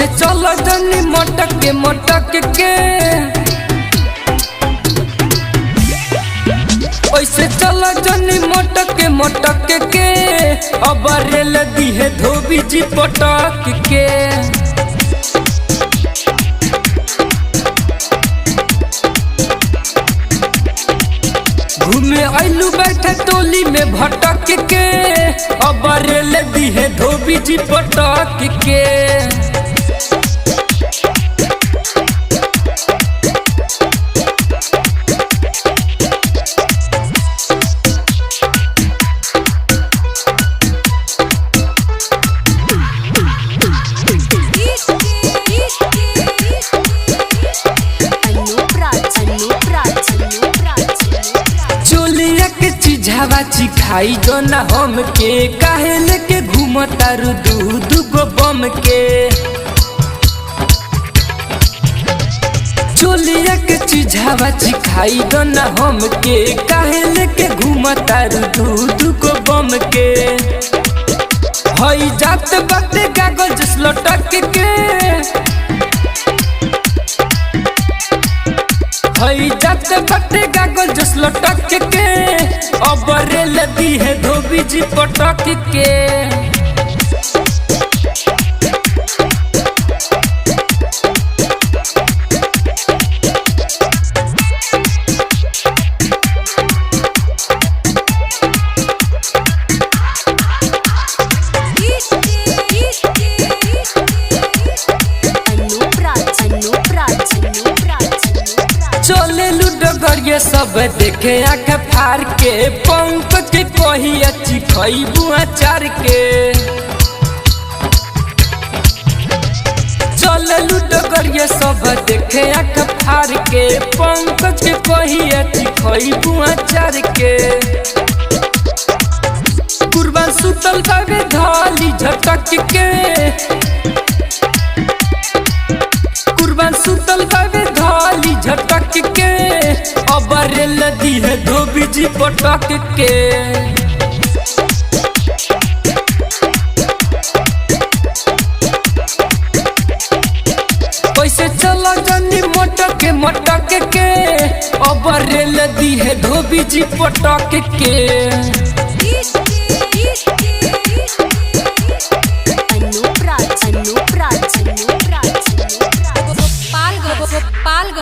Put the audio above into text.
ओइसे चलो जनी मटक के ओइसे चलो जनी मटक के अब रेल दी है धोबी जी पटक के। घूमे आइलू बैठे टोली में भटक के अब रेल दी है धोबी जी पटक के। चीजावाची खाई जो ना हम के काहे लेके घूमतारू दूध गो बम के। चोलिया के चीजावाची खाई जो ना हम के काहे लेके घूमतारू दूध गो बम के। हई जात बाटे कागज लटक के हई जात बाटे कागज लटक के अब रेल दी है धोबी जी पटक के। चले लुडगरिए सब देखे आँख फार के पंकज के कही अच्छी खैबू अचार के। चले लुडगरिए सब देखे आँख फार के पंकज के कही अच्छी खैबू अचार के। कुर्बान सुतल बाबे धाली झटक के कुर्बान सुतल बाबे धाली झटक के अब रेल दी है धोबी जी पटक के। ओइसे चलो जनी मटक के अब रेल दी है धोबी जी पटक के।